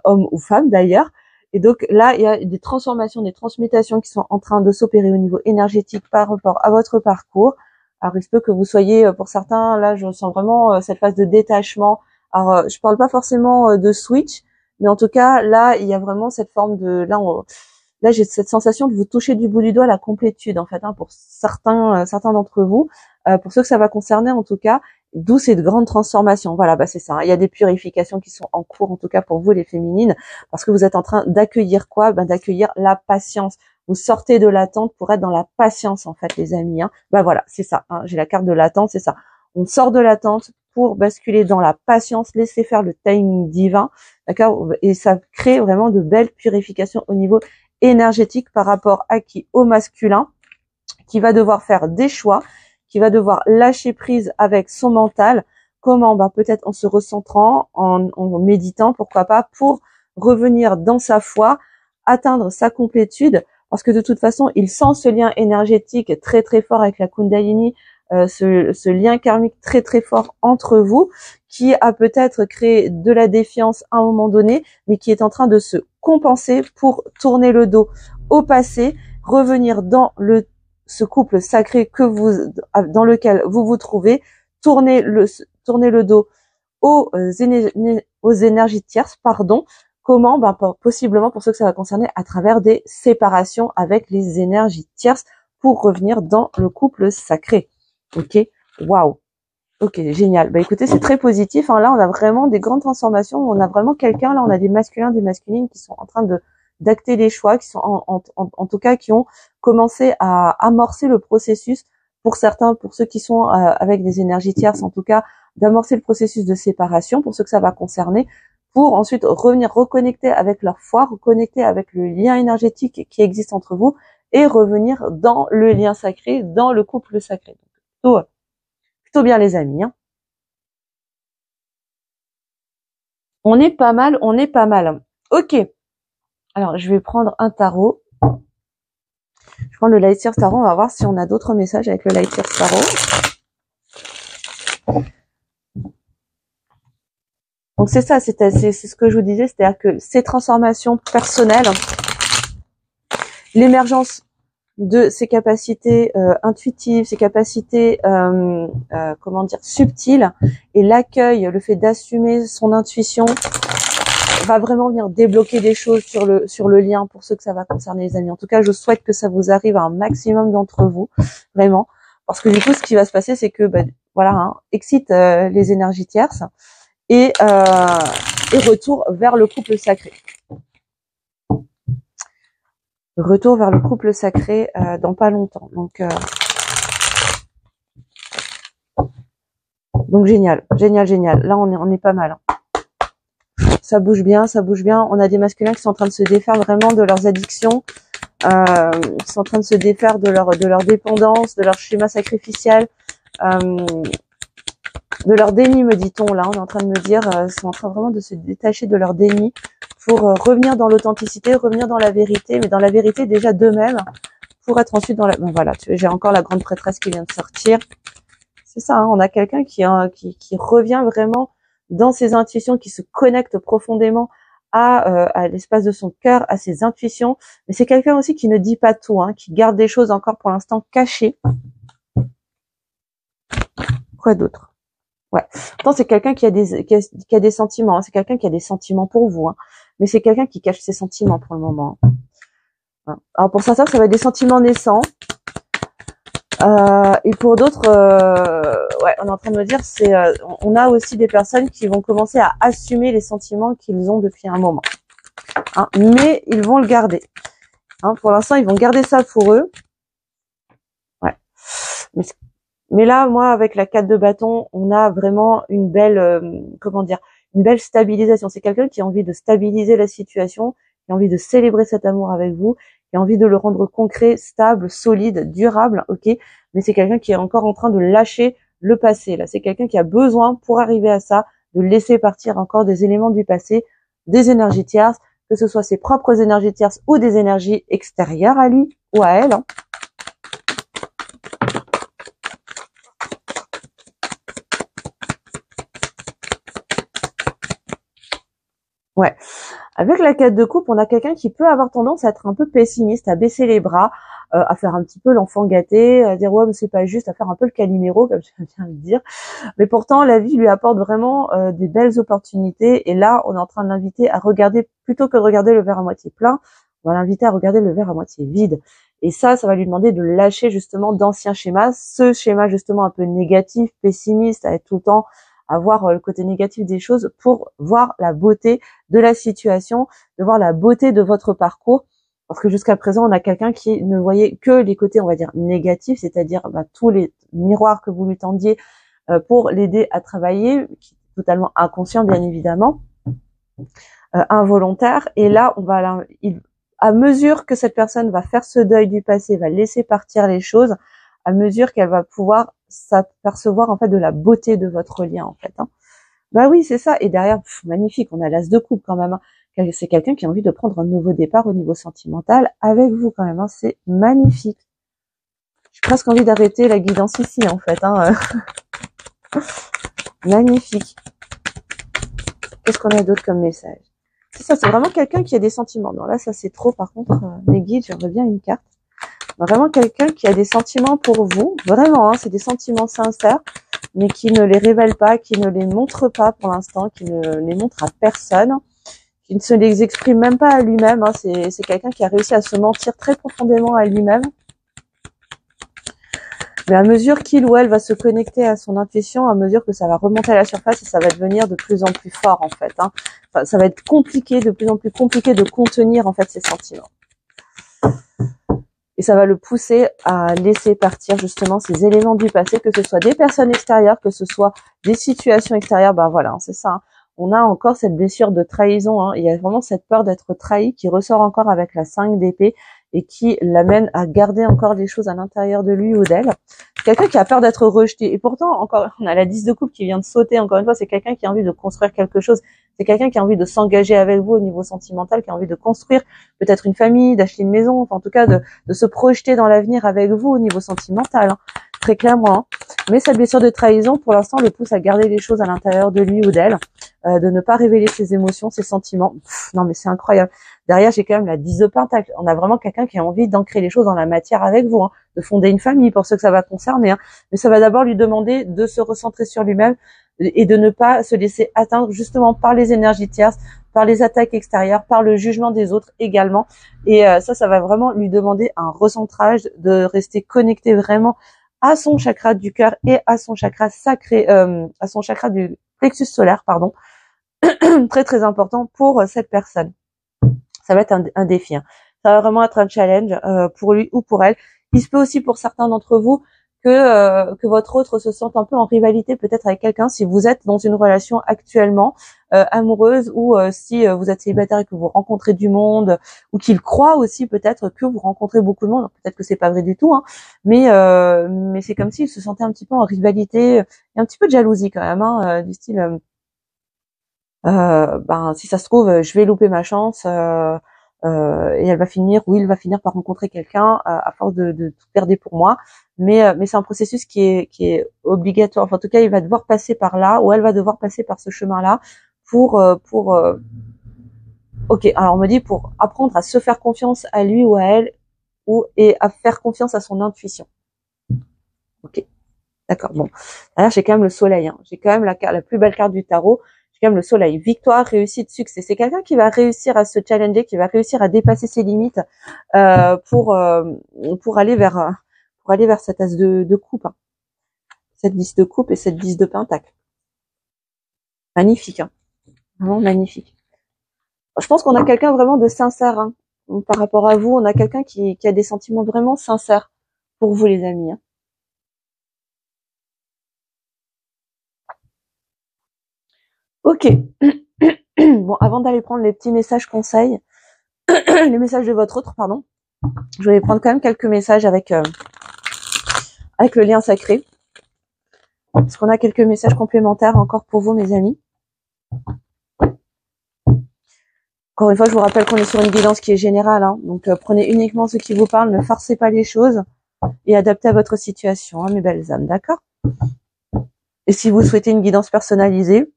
hommes ou femmes d'ailleurs. Et donc là, il y a des transformations, des transmutations qui sont en train de s'opérer au niveau énergétique par rapport à votre parcours. Alors, il se peut que vous soyez, pour certains, là, je sens vraiment cette phase de détachement. Alors, je parle pas forcément de switch, mais en tout cas, là, il y a vraiment cette forme de, là, j'ai cette sensation de vous toucher du bout du doigt la complétude, en fait, hein, pour certains d'entre vous, pour ceux que ça va concerner, en tout cas, d'où ces grandes transformations. Voilà, c'est ça, hein. Il y a des purifications qui sont en cours, en tout cas pour vous, les féminines, parce que vous êtes en train d'accueillir quoi? D'accueillir la patience. Vous sortez de l'attente pour être dans la patience, en fait, les amis, hein. Voilà, c'est ça, hein. J'ai la carte de l'attente, c'est ça. On sort de l'attente pour basculer dans la patience, laisser faire le timing divin, d'accord? Et ça crée vraiment de belles purifications au niveau énergétique par rapport à qui? Au masculin, qui va devoir faire des choix, qui va devoir lâcher prise avec son mental. Comment? Peut-être en se recentrant, en méditant, pourquoi pas, pour revenir dans sa foi, atteindre sa complétude, parce que de toute façon, il sent ce lien énergétique très très fort avec la Kundalini, ce lien karmique très très fort entre vous, qui a peut-être créé de la défiance à un moment donné, mais qui est en train de se compenser pour tourner le dos au passé, revenir dans ce couple sacré dans lequel vous vous trouvez, tourner le dos aux énergies tierces, pardon. Comment? Possiblement, pour ceux que ça va concerner, à travers des séparations avec les énergies tierces pour revenir dans le couple sacré. Ok? Waouh! Ok, génial. Écoutez, c'est très positif, hein. Là, on a vraiment des grandes transformations. On a vraiment quelqu'un, là, on a des masculins, des masculines qui sont en train d'acter les choix, qui sont en tout cas, qui ont commencé à amorcer le processus. Pour certains, pour ceux qui sont avec des énergies tierces, en tout cas, d'amorcer le processus de séparation, pour ceux que ça va concerner, pour ensuite revenir reconnecter avec leur foi, reconnecter avec le lien énergétique qui existe entre vous et revenir dans le lien sacré, dans le couple sacré. Donc, plutôt bien, les amis, hein. On est pas mal, on est pas mal. Ok. Alors, je vais prendre un tarot. Je prends le Light Years Tarot. On va voir si on a d'autres messages avec le Light Years Tarot. Donc, c'est ça, c'est ce que je vous disais, c'est-à-dire que ces transformations personnelles, l'émergence de ses capacités intuitives, ses capacités subtiles, et l'accueil, le fait d'assumer son intuition, va vraiment venir débloquer des choses sur le lien pour ceux que ça va concerner, les amis. En tout cas, je souhaite que ça vous arrive à un maximum d'entre vous, vraiment, parce que du coup, ce qui va se passer, c'est que voilà, hein, excite les énergies tierces et retour vers le couple sacré. Retour vers le couple sacré dans pas longtemps. Donc génial, génial, génial. Là, on est pas mal. Hein. Ça bouge bien, ça bouge bien. On a des masculins qui sont en train de se défaire vraiment de leurs addictions, qui sont en train de se défaire de leur dépendance, de leur schéma sacrificiel, de leur déni, me dit-on. Là, on est en train de me dire, ils sont en train vraiment de se détacher de leur déni pour revenir dans l'authenticité, revenir dans la vérité, mais dans la vérité déjà d'eux-mêmes, pour être ensuite dans la... Bon, voilà, j'ai encore la grande prêtresse qui vient de sortir. C'est ça, hein, on a quelqu'un qui revient vraiment dans ses intuitions, qui se connecte profondément à l'espace de son cœur, à ses intuitions. Mais c'est quelqu'un aussi qui ne dit pas tout, hein, qui garde des choses encore pour l'instant cachées. Quoi d'autre? Ouais. Pourtant, c'est quelqu'un qui a des sentiments. Hein. C'est quelqu'un qui a des sentiments pour vous. Hein. Mais c'est quelqu'un qui cache ses sentiments pour le moment. Hein. Alors pour certains, ça va être des sentiments naissants. Et pour d'autres, ouais, on est en train de me dire, on a aussi des personnes qui vont commencer à assumer les sentiments qu'ils ont depuis un moment. Hein, mais ils vont le garder. Hein, pour l'instant, ils vont garder ça pour eux. Ouais. Mais là, moi, avec la 4 de bâton, on a vraiment une belle, une belle stabilisation. C'est quelqu'un qui a envie de stabiliser la situation, qui a envie de célébrer cet amour avec vous, qui a envie de le rendre concret, stable, solide, durable, ok. Mais c'est quelqu'un qui est encore en train de lâcher le passé. Là, c'est quelqu'un qui a besoin, pour arriver à ça, de laisser partir encore des éléments du passé, des énergies tierces, que ce soit ses propres énergies tierces ou des énergies extérieures à lui ou à elle. Hein. Ouais. Avec la 4 de coupe, on a quelqu'un qui peut avoir tendance à être un peu pessimiste, à baisser les bras, à faire un petit peu l'enfant gâté, à dire ouais mais c'est pas juste, à faire un peu le Calimero comme je viens de le dire. Mais pourtant la vie lui apporte vraiment des belles opportunités et là on est en train de l'inviter à regarder, plutôt que de regarder le verre à moitié plein, on va l'inviter à regarder le verre à moitié vide. Et ça va lui demander de lâcher justement d'anciens schémas, ce schéma justement un peu négatif, pessimiste, à être tout le temps à voir le côté négatif des choses pour voir la beauté de la situation, de voir la beauté de votre parcours. Parce que jusqu'à présent, on a quelqu'un qui ne voyait que les côtés, on va dire, négatifs, c'est-à-dire tous les miroirs que vous lui tendiez pour l'aider à travailler, qui est totalement inconscient, bien évidemment, involontaire. Et là, à mesure que cette personne va faire ce deuil du passé, va laisser partir les choses, à mesure qu'elle va pouvoir s'apercevoir en fait de la beauté de votre lien en fait. Hein. Bah oui, c'est ça. Et derrière, magnifique, on a l'as de coupe quand même. Hein. C'est quelqu'un qui a envie de prendre un nouveau départ au niveau sentimental avec vous quand même. Hein. C'est magnifique. J'ai presque envie d'arrêter la guidance ici en fait. Hein. Magnifique. Qu'est-ce qu'on a d'autre comme message? C'est ça, c'est vraiment quelqu'un qui a des sentiments. Non, là, ça c'est trop. Par contre, mes guides, j'aimerais bien une carte. Vraiment quelqu'un qui a des sentiments pour vous, vraiment, hein, c'est des sentiments sincères, mais qui ne les révèle pas, qui ne les montre pas pour l'instant, qui ne les montre à personne, qui ne se les exprime même pas à lui-même. Hein, c'est quelqu'un qui a réussi à se mentir très profondément à lui-même. Mais à mesure qu'il ou elle va se connecter à son intuition, à mesure que ça va remonter à la surface et ça va devenir de plus en plus fort en fait. Hein. Enfin, ça va être compliqué, de plus en plus compliqué de contenir en fait ses sentiments. Et ça va le pousser à laisser partir justement ces éléments du passé, que ce soit des personnes extérieures, que ce soit des situations extérieures. Ben voilà, c'est ça. Hein. On a encore cette blessure de trahison. Hein. Il y a vraiment cette peur d'être trahi qui ressort encore avec la 5 d'épée et qui l'amène à garder encore des choses à l'intérieur de lui ou d'elle. Quelqu'un qui a peur d'être rejeté. Et pourtant, encore, on a la 10 de coupe qui vient de sauter. Encore une fois, c'est quelqu'un qui a envie de construire quelque chose. C'est quelqu'un qui a envie de s'engager avec vous au niveau sentimental, qui a envie de construire peut-être une famille, d'acheter une maison, enfin, en tout cas de se projeter dans l'avenir avec vous au niveau sentimental, hein, très clairement. Hein. Mais sa blessure de trahison, pour l'instant, le pousse à garder les choses à l'intérieur de lui ou d'elle, de ne pas révéler ses émotions, ses sentiments. Non, mais c'est incroyable. Derrière, j'ai quand même la 10 de pentacle. On a vraiment quelqu'un qui a envie d'ancrer les choses dans la matière avec vous, hein, de fonder une famille pour ceux que ça va concerner. Hein. Mais ça va d'abord lui demander de se recentrer sur lui-même et de ne pas se laisser atteindre justement par les énergies tierces, par les attaques extérieures, par le jugement des autres également. Et ça va vraiment lui demander un recentrage, de rester connecté vraiment à son chakra du cœur et à son chakra sacré, à son chakra du plexus solaire, pardon. Très très important pour cette personne. Ça va être un défi. Hein. Ça va vraiment être un challenge pour lui ou pour elle. Il se peut aussi pour certains d'entre vous que votre autre se sente un peu en rivalité peut-être avec quelqu'un si vous êtes dans une relation actuellement amoureuse ou si vous êtes célibataire et que vous rencontrez du monde ou qu'il croit aussi peut-être que vous rencontrez beaucoup de monde. Peut-être que c'est pas vrai du tout, hein, mais c'est comme s'il se sentait un petit peu en rivalité et un petit peu de jalousie quand même, hein, du style ben si ça se trouve je vais louper ma chance et elle va finir ou il va finir par rencontrer quelqu'un à force de tout perdre pour moi, mais c'est un processus qui est obligatoire. Enfin, en tout cas, il va devoir passer par là ou elle va devoir passer par ce chemin-là pour ok, alors on me dit pour apprendre à se faire confiance à lui ou à elle et à faire confiance à son intuition. Ok, d'accord. Bon, alors j'ai quand même le soleil, hein. J'ai quand même la plus belle carte du tarot. J'ai quand même le soleil. Victoire, réussite, succès. C'est quelqu'un qui va réussir à se challenger, qui va réussir à dépasser ses limites pour aller vers cette as de coupe, hein. Cette 10 de coupe et cette 10 de pentacle. Magnifique, hein. Vraiment magnifique. Je pense qu'on a quelqu'un vraiment de sincère, hein. Par rapport à vous, on a quelqu'un qui a des sentiments vraiment sincères pour vous, les amis, hein. Ok. Bon, avant d'aller prendre les petits messages conseils, les messages de votre autre, pardon, je vais prendre quand même quelques messages avec le lien sacré. Parce qu'on a quelques messages complémentaires encore pour vous, mes amis. Encore une fois, je vous rappelle qu'on est sur une guidance qui est générale, hein, donc prenez uniquement ce qui vous parle, ne forcez pas les choses et adaptez à votre situation, hein, mes belles âmes, d'accord? Et si vous souhaitez une guidance personnalisée,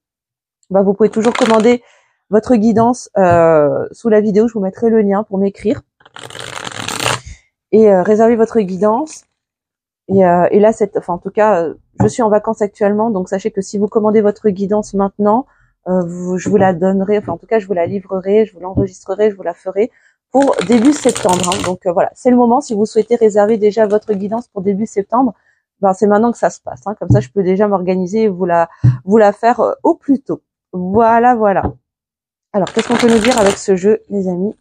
bah, vous pouvez toujours commander votre guidance sous la vidéo, je vous mettrai le lien pour m'écrire et réserver votre guidance. Et là, en tout cas, je suis en vacances actuellement, donc sachez que si vous commandez votre guidance maintenant, je vous la donnerai, enfin en tout cas, je vous la livrerai, je vous l'enregistrerai, je vous la ferai pour début septembre, hein. Donc voilà, c'est le moment. Si vous souhaitez réserver déjà votre guidance pour début septembre, ben c'est maintenant que ça se passe, hein. Comme ça, je peux déjà m'organiser et vous la faire au plus tôt. Voilà, voilà. Alors, qu'est-ce qu'on peut nous dire avec ce jeu, les amis?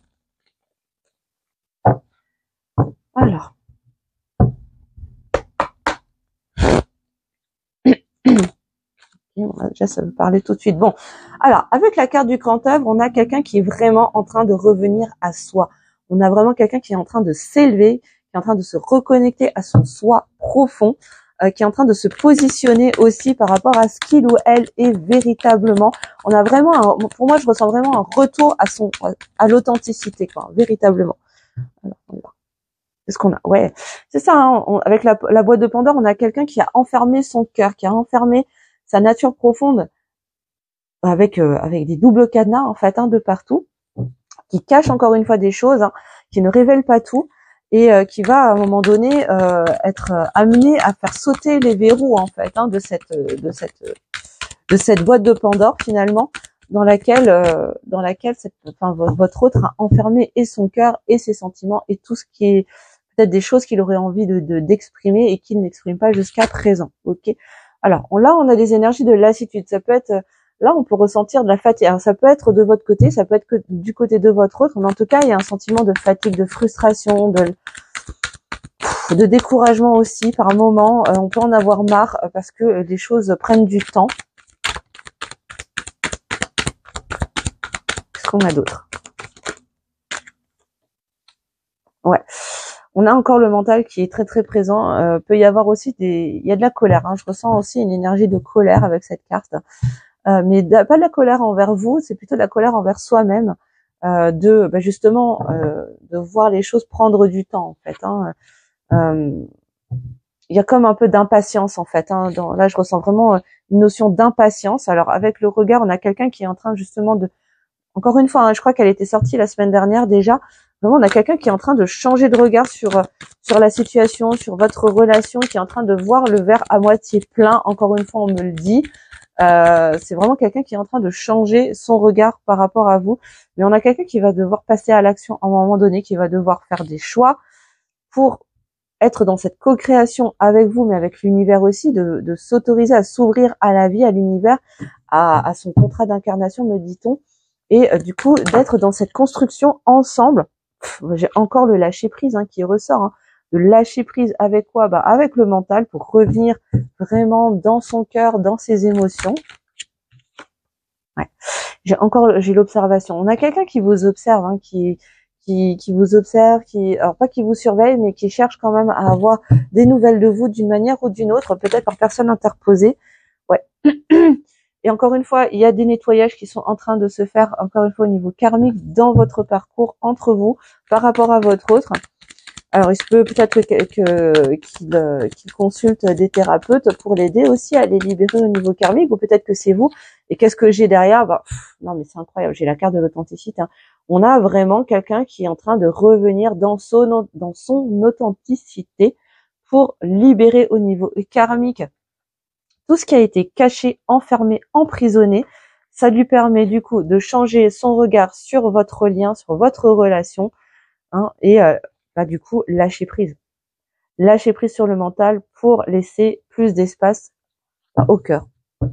Alors. On va déjà se parler tout de suite. Bon, alors, avec la carte du grand œuvre, on a quelqu'un qui est vraiment en train de revenir à soi. On a vraiment quelqu'un qui est en train de s'élever, qui est en train de se reconnecter à son soi profond, qui est en train de se positionner aussi par rapport à ce qu'il ou elle est véritablement. On a vraiment, pour moi, je ressens vraiment un retour à l'authenticité, quoi, véritablement. Alors, qu'est-ce qu'on a? Ouais, c'est ça, hein, avec la boîte de Pandore, on a quelqu'un qui a enfermé son cœur, qui a enfermé sa nature profonde avec des doubles cadenas en fait, hein, de partout, qui cache encore une fois des choses, hein, qui ne révèle pas tout et qui va à un moment donné être amené à faire sauter les verrous en fait, hein, de cette boîte de Pandore finalement, dans laquelle votre autre a enfermé et son cœur et ses sentiments et tout ce qui est peut-être des choses qu'il aurait envie d'exprimer et qu'il n'exprime pas jusqu'à présent. Ok. Alors là, on a des énergies de lassitude. Ça peut être, là, on peut ressentir de la fatigue. Alors, ça peut être de votre côté, ça peut être que du côté de votre autre. Mais en tout cas, il y a un sentiment de fatigue, de frustration, de découragement aussi. Par moment, on peut en avoir marre parce que les choses prennent du temps. Qu'est-ce qu'on a d'autre? Ouais. On a encore le mental qui est très très présent. Peut y avoir aussi il y a de la colère, hein. Je ressens aussi une énergie de colère avec cette carte, mais pas de la colère envers vous, c'est plutôt de la colère envers soi-même, justement de voir les choses prendre du temps en fait, hein. Il y a comme un peu d'impatience en fait, hein. Là, je ressens vraiment une notion d'impatience. Alors avec le regard, on a quelqu'un qui est en train justement encore une fois, hein, je crois qu'elle était sortie la semaine dernière déjà. Vraiment, on a quelqu'un qui est en train de changer de regard sur la situation, sur votre relation, qui est en train de voir le verre à moitié plein. Encore une fois, on me le dit. C'est vraiment quelqu'un qui est en train de changer son regard par rapport à vous. Mais on a quelqu'un qui va devoir passer à l'action à un moment donné, qui va devoir faire des choix pour être dans cette co-création avec vous, mais avec l'univers aussi, de s'autoriser à s'ouvrir à la vie, à l'univers, à son contrat d'incarnation, me dit-on. Et du coup, d'être dans cette construction ensemble j'ai encore le lâcher prise qui ressort. De lâcher prise avec quoi? Avec le mental pour revenir vraiment dans son cœur, dans ses émotions. Ouais. J'ai l'observation. On a quelqu'un qui vous observe, qui vous observe, alors pas qui vous surveille, mais qui cherche quand même à avoir des nouvelles de vous d'une manière ou d'une autre, peut-être par personne interposée. Ouais. Et encore une fois, il y a des nettoyages qui sont en train de se faire, encore une fois, au niveau karmique, dans votre parcours, entre vous, par rapport à votre autre. Alors, il se peut peut-être qu'il consulte des thérapeutes pour l'aider aussi à les libérer au niveau karmique, ou peut-être que c'est vous. Et qu'est-ce que j'ai derrière? Non, mais c'est incroyable, j'ai la carte de l'authenticité. On a vraiment quelqu'un qui est en train de revenir dans son authenticité pour libérer au niveau karmique tout ce qui a été caché, enfermé, emprisonné. Ça lui permet du coup de changer son regard sur votre lien, sur votre relation, et du coup lâcher prise. Lâcher prise sur le mental pour laisser plus d'espace au cœur.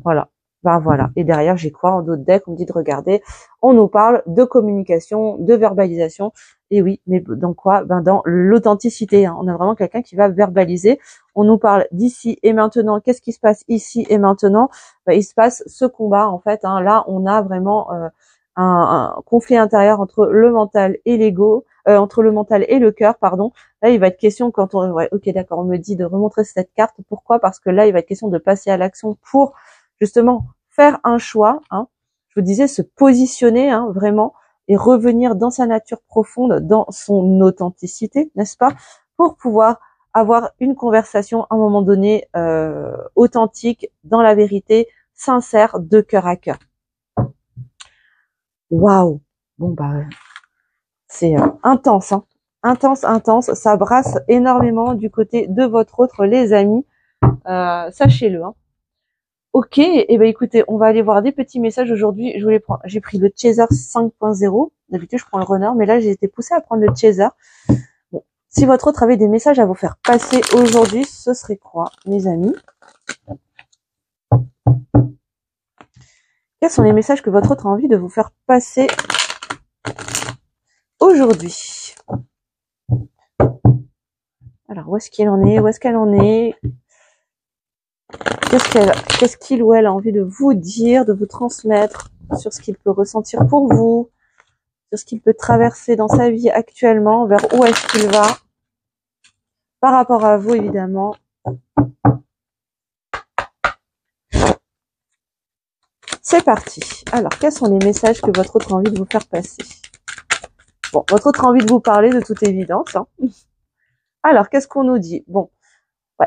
Voilà. Voilà. Et derrière, j'ai quoi en d'autres decks? On me dit de regarder. On nous parle de communication, de verbalisation. Et oui, mais dans quoi? Dans l'authenticité. On a vraiment quelqu'un qui va verbaliser. On nous parle d'ici et maintenant. Qu'est-ce qui se passe ici et maintenant? Il se passe ce combat, en fait. Là, on a vraiment un conflit intérieur entre le mental et l'ego, entre le mental et le cœur, pardon. Là, il va être question quand ok, d'accord, on me dit de remontrer cette carte. Pourquoi? Parce que là, il va être question de passer à l'action pour justement faire un choix. Je vous disais, se positionner vraiment et revenir dans sa nature profonde, dans son authenticité, n'est-ce pas? Pour pouvoir avoir une conversation à un moment donné authentique, dans la vérité, sincère, de cœur à cœur. Waouh! Bon c'est intense, intense. Ça brasse énormément du côté de votre autre, les amis. Sachez-le. Ok, et écoutez, on va aller voir des petits messages aujourd'hui. J'ai pris le Chaser 5.0. D'habitude, je prends le Runner, mais là, j'ai été poussée à prendre le Chaser. Bon, si votre autre avait des messages à vous faire passer aujourd'hui, ce serait quoi, mes amis? Quels sont les messages que votre autre a envie de vous faire passer aujourd'hui? Alors, où est-ce qu'il en est? Où est-ce qu'elle en est? Qu'est-ce qu'il ou elle a envie de vous dire, de vous transmettre sur ce qu'il peut ressentir pour vous, sur ce qu'il peut traverser dans sa vie actuellement, vers où est-ce qu'il va, par rapport à vous évidemment. C'est parti. Alors, quels sont les messages que votre autre a envie de vous faire passer? Bon, votre autre a envie de vous parler de toute évidence. Alors, qu'est-ce qu'on nous dit? Bon,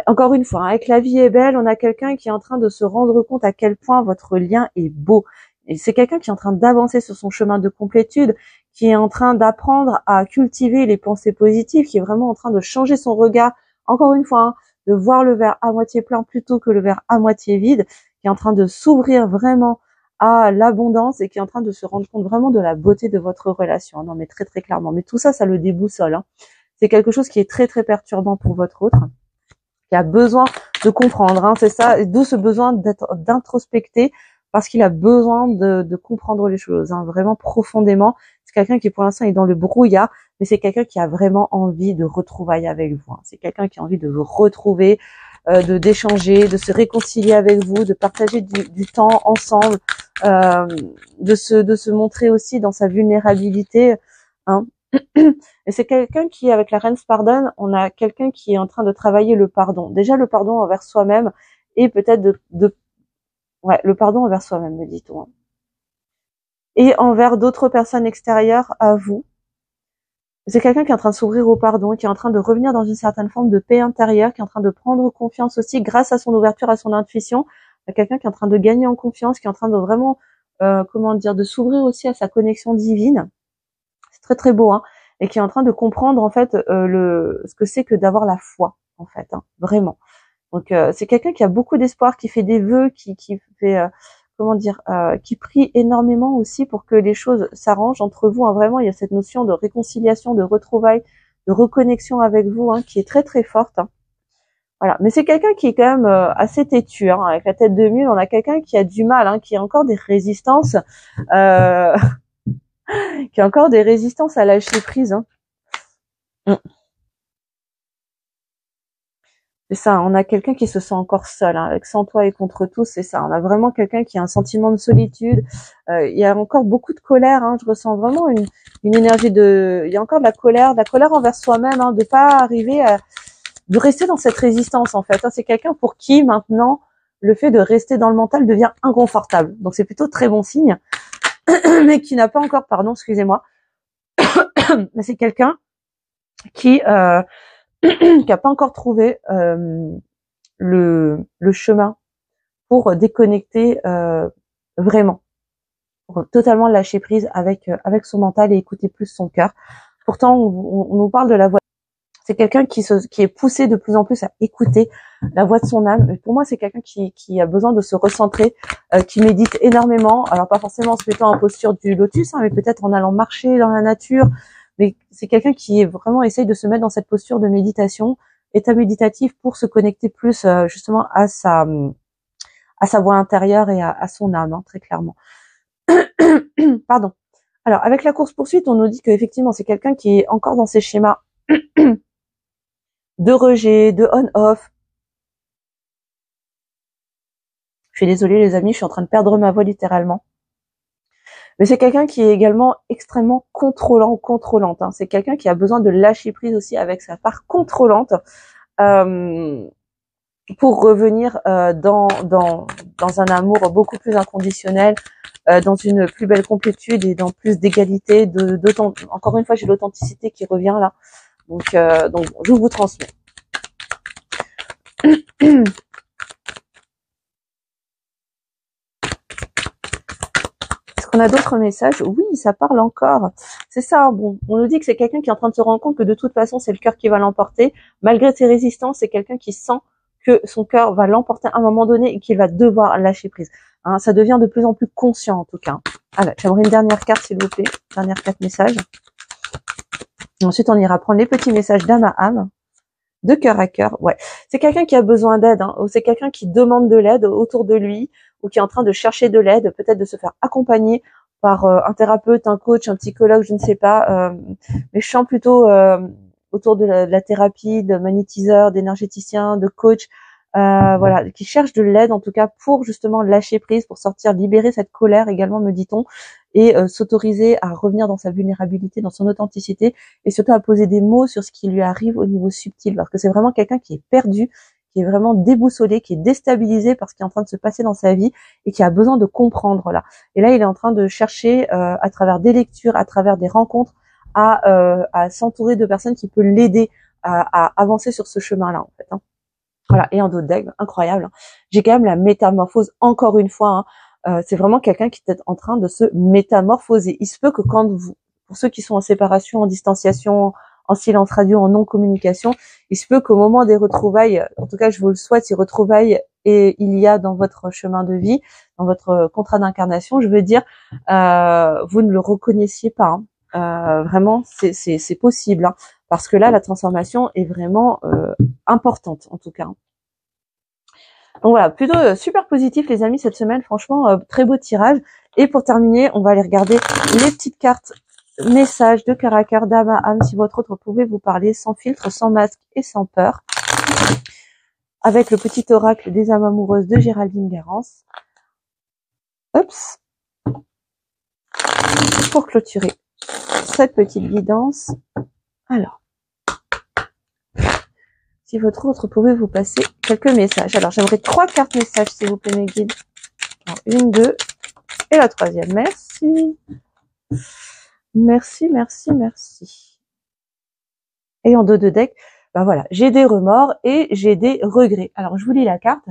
encore une fois, avec La vie est belle, on a quelqu'un qui est en train de se rendre compte à quel point votre lien est beau. Et c'est quelqu'un qui est en train d'avancer sur son chemin de complétude, qui est en train d'apprendre à cultiver les pensées positives, qui est vraiment en train de changer son regard, encore une fois, de voir le verre à moitié plein plutôt que le verre à moitié vide, qui est en train de s'ouvrir vraiment à l'abondance et qui est en train de se rendre compte vraiment de la beauté de votre relation. Non, mais très très clairement. Mais tout ça, ça le déboussole. C'est quelque chose qui est très très perturbant pour votre autre, qui a besoin de comprendre, c'est ça, d'où ce besoin d'introspecter, parce qu'il a besoin de comprendre les choses, vraiment profondément. C'est quelqu'un qui pour l'instant est dans le brouillard, mais c'est quelqu'un qui a vraiment envie de retrouvailles avec vous. C'est quelqu'un qui a envie de vous retrouver, d'échanger, de se réconcilier avec vous, de partager du temps ensemble, de se montrer aussi dans sa vulnérabilité. Et c'est quelqu'un qui, avec la Reine Pardonne, on a quelqu'un qui est en train de travailler le pardon. Déjà le pardon envers soi-même et peut-être le pardon envers soi-même, me dit-on. Et envers d'autres personnes extérieures à vous. C'est quelqu'un qui est en train de s'ouvrir au pardon, qui est en train de revenir dans une certaine forme de paix intérieure, qui est en train de prendre confiance aussi grâce à son ouverture, à son intuition. C'est quelqu'un qui est en train de gagner en confiance, qui est en train de vraiment, de s'ouvrir aussi à sa connexion divine. C'est très très beau, et qui est en train de comprendre en fait ce que c'est que d'avoir la foi, en fait, vraiment. Donc c'est quelqu'un qui a beaucoup d'espoir, qui fait des vœux, qui fait qui prie énormément aussi pour que les choses s'arrangent entre vous. Vraiment, il y a cette notion de réconciliation, de retrouvailles, de reconnexion avec vous, qui est très très forte. Voilà, mais c'est quelqu'un qui est quand même assez têtu, avec la tête de mule. On a quelqu'un qui a du mal, qui a encore des résistances. Qui a encore des résistances à lâcher prise. C'est ça, on a quelqu'un qui se sent encore seul, hein, avec sans toi et contre tous, c'est ça. On a vraiment quelqu'un qui a un sentiment de solitude. Il y a encore beaucoup de colère, hein, je ressens vraiment une énergie de... Il y a encore de la colère envers soi-même, hein, de pas arriver à... de rester dans cette résistance, en fait. Hein. C'est quelqu'un pour qui, maintenant, le fait de rester dans le mental devient inconfortable. Donc c'est plutôt très bon signe, mais qui n'a pas encore, pardon, excusez-moi, mais c'est quelqu'un qui... qui n'a pas encore trouvé le chemin pour déconnecter vraiment, pour totalement lâcher prise avec son mental et écouter plus son cœur. Pourtant, on nous parle de la voix. C'est quelqu'un qui est poussé de plus en plus à écouter la voix de son âme. Et pour moi, c'est quelqu'un qui a besoin de se recentrer, qui médite énormément. Alors pas forcément en se mettant en posture du lotus, hein, mais peut-être en allant marcher dans la nature. Mais c'est quelqu'un qui vraiment essaye de se mettre dans cette posture de méditation, état méditatif, pour se connecter plus justement à sa voix intérieure et à son âme, hein, très clairement. Pardon. Alors avec la course-poursuite, on nous dit qu'effectivement c'est quelqu'un qui est encore dans ses schémas de rejet, de on-off. Je suis désolée les amis, je suis en train de perdre ma voix littéralement. Mais c'est quelqu'un qui est également extrêmement contrôlant ou contrôlante. Hein. C'est quelqu'un qui a besoin de lâcher prise aussi avec sa part contrôlante pour revenir dans un amour beaucoup plus inconditionnel, dans une plus belle complétude et dans plus d'égalité. Encore une fois, j'ai l'authenticité qui revient là. Donc je vous transmets. On a d'autres messages. Oui, ça parle encore. C'est ça. Bon, on nous dit que c'est quelqu'un qui est en train de se rendre compte que de toute façon, c'est le cœur qui va l'emporter. Malgré ses résistances, c'est quelqu'un qui sent que son cœur va l'emporter à un moment donné et qu'il va devoir lâcher prise. Hein, ça devient de plus en plus conscient, en tout cas. Alors, j'aimerais une dernière carte, s'il vous plaît. Dernière carte message. Et ensuite, on ira prendre les petits messages d'âme à âme, de cœur à cœur. Ouais, c'est quelqu'un qui a besoin d'aide. Hein. C'est quelqu'un qui demande de l'aide autour de lui, ou qui est en train de chercher de l'aide, peut-être de se faire accompagner par un thérapeute, un coach, un psychologue, je ne sais pas. Mais je sens plutôt autour de la thérapie, de magnétiseur, d'énergéticien, de coach, voilà, qui cherche de l'aide en tout cas pour justement lâcher prise, pour sortir, libérer cette colère également, me dit-on, et s'autoriser à revenir dans sa vulnérabilité, dans son authenticité, et surtout à poser des mots sur ce qui lui arrive au niveau subtil, parce que c'est vraiment quelqu'un qui est perdu, qui est vraiment déboussolé, qui est déstabilisé par ce qui est en train de se passer dans sa vie et qui a besoin de comprendre là. Et là, il est en train de chercher à travers des lectures, à travers des rencontres, à s'entourer de personnes qui peuvent l'aider à avancer sur ce chemin-là, en fait. Hein. Voilà. Et en dos d'aigle, incroyable. Hein. J'ai quand même la métamorphose encore une fois. Hein. C'est vraiment quelqu'un qui est en train de se métamorphoser. Il se peut que pour ceux qui sont en séparation, en distanciation, en silence radio, en non-communication, il se peut qu'au moment des retrouvailles, en tout cas je vous le souhaite, si retrouvailles et il y a dans votre chemin de vie, dans votre contrat d'incarnation, je veux dire, vous ne le reconnaissiez pas. Hein. Vraiment, c'est possible, hein, parce que là, la transformation est vraiment importante, en tout cas. Donc voilà, plutôt super positif les amis cette semaine, franchement, très beau tirage. Et pour terminer, on va aller regarder les petites cartes message de cœur à cœur, d'âme à âme, si votre autre pouvait vous parler sans filtre, sans masque et sans peur, avec le petit oracle des âmes amoureuses de Géraldine Garance. Oups. Pour clôturer cette petite guidance. Alors, si votre autre pouvait vous passer quelques messages. Alors, j'aimerais 3 cartes messages, s'il vous plaît, mes guides. Alors, 1, 2, et la 3e. Merci. Merci, merci, merci. Et en dos de deck, ben voilà, j'ai des remords et j'ai des regrets. Alors, je vous lis la carte.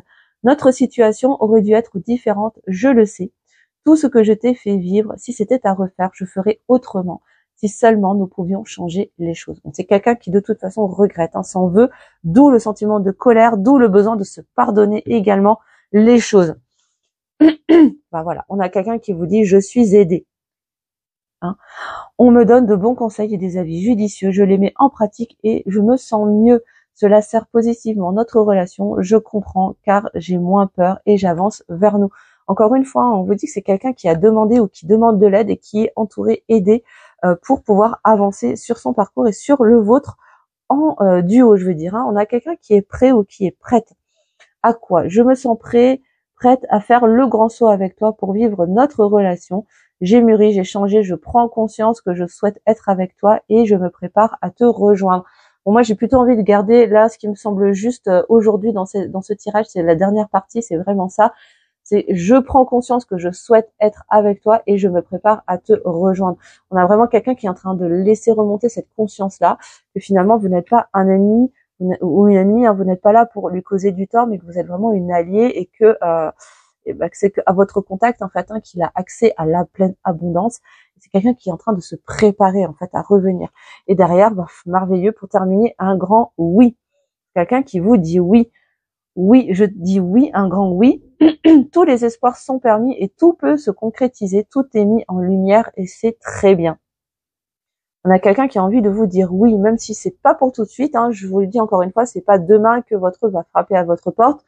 Notre situation aurait dû être différente, je le sais. Tout ce que je t'ai fait vivre, si c'était à refaire, je ferais autrement. Si seulement nous pouvions changer les choses. Donc, c'est quelqu'un qui, de toute façon, regrette, hein, s'en veut, d'où le sentiment de colère, d'où le besoin de se pardonner également les choses. Ben voilà, on a quelqu'un qui vous dit « je suis aidé ». Hein. On me donne de bons conseils et des avis judicieux, je les mets en pratique et je me sens mieux. Cela sert positivement notre relation, je comprends car j'ai moins peur et j'avance vers nous. Encore une fois, on vous dit que c'est quelqu'un qui a demandé ou qui demande de l'aide et qui est entouré, aidé pour pouvoir avancer sur son parcours et sur le vôtre en duo, je veux dire, hein. On a quelqu'un qui est prêt ou qui est prête. À quoi? Je me sens prête à faire le grand saut avec toi pour vivre notre relation. J'ai mûri, j'ai changé, je prends conscience que je souhaite être avec toi et je me prépare à te rejoindre. Bon, moi, j'ai plutôt envie de garder là ce qui me semble juste aujourd'hui dans ce tirage, c'est la dernière partie, c'est vraiment ça. C'est je prends conscience que je souhaite être avec toi et je me prépare à te rejoindre. On a vraiment quelqu'un qui est en train de laisser remonter cette conscience-là, que finalement vous n'êtes pas un ennemi ou une ennemie, hein, vous n'êtes pas là pour lui causer du tort, mais que vous êtes vraiment une alliée et que c'est à votre contact en fait qu'il a accès à la pleine abondance. C'est quelqu'un qui est en train de se préparer en fait à revenir. Et derrière, merveilleux pour terminer, un grand oui. Quelqu'un qui vous dit oui. Oui, je dis oui, un grand oui. Tous les espoirs sont permis et tout peut se concrétiser, tout est mis en lumière et c'est très bien. On a quelqu'un qui a envie de vous dire oui, même si c'est pas pour tout de suite, hein, je vous le dis encore une fois, c'est pas demain que votre autre va frapper à votre porte.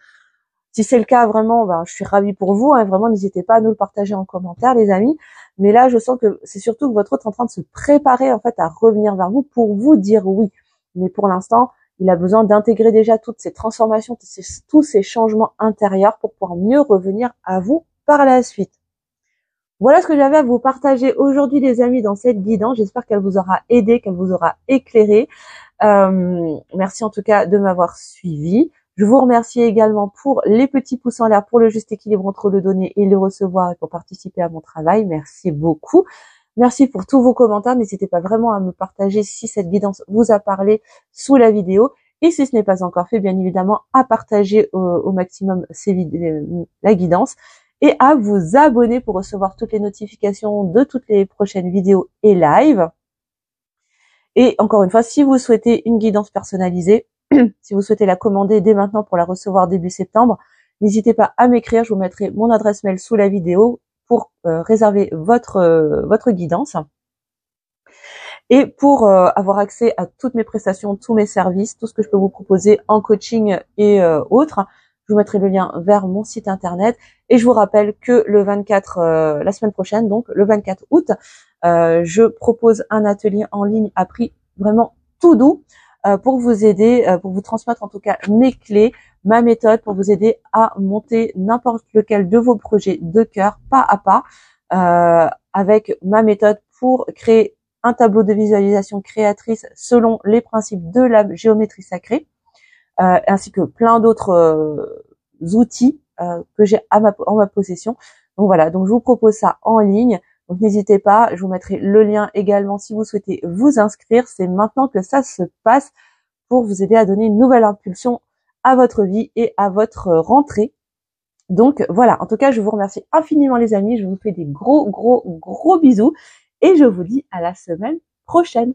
Si c'est le cas, vraiment, je suis ravie pour vous, hein, vraiment, n'hésitez pas à nous le partager en commentaire, les amis. Mais là, je sens que c'est surtout que votre autre est en train de se préparer, en fait, à revenir vers vous pour vous dire oui. Mais pour l'instant, il a besoin d'intégrer déjà toutes ces transformations, tous ces changements intérieurs pour pouvoir mieux revenir à vous par la suite. Voilà ce que j'avais à vous partager aujourd'hui, les amis, dans cette guidance. J'espère qu'elle vous aura aidé, qu'elle vous aura éclairé. Merci en tout cas de m'avoir suivi. Je vous remercie également pour les petits pouces en l'air pour le juste équilibre entre le donner et le recevoir et pour participer à mon travail. Merci beaucoup. Merci pour tous vos commentaires. N'hésitez pas vraiment à me partager si cette guidance vous a parlé sous la vidéo. Et si ce n'est pas encore fait, bien évidemment, à partager au maximum la guidance et à vous abonner pour recevoir toutes les notifications de toutes les prochaines vidéos et live. Et encore une fois, si vous souhaitez une guidance personnalisée, si vous souhaitez la commander dès maintenant pour la recevoir début septembre, n'hésitez pas à m'écrire. Je vous mettrai mon adresse mail sous la vidéo pour réserver votre guidance. Et pour avoir accès à toutes mes prestations, tous mes services, tout ce que je peux vous proposer en coaching et autres, je vous mettrai le lien vers mon site internet. Et je vous rappelle que le 24, la semaine prochaine, donc le 24 août, je propose un atelier en ligne à prix vraiment tout doux pour vous aider, pour vous transmettre en tout cas mes clés, ma méthode pour vous aider à monter n'importe lequel de vos projets de cœur, pas à pas, avec ma méthode pour créer un tableau de visualisation créatrice selon les principes de la géométrie sacrée, ainsi que plein d'autres outils que j'ai en ma possession. Donc voilà, donc je vous propose ça en ligne. Donc n'hésitez pas, je vous mettrai le lien également si vous souhaitez vous inscrire. C'est maintenant que ça se passe pour vous aider à donner une nouvelle impulsion à votre vie et à votre rentrée. Donc voilà, en tout cas, je vous remercie infiniment les amis. Je vous fais des gros bisous et je vous dis à la semaine prochaine.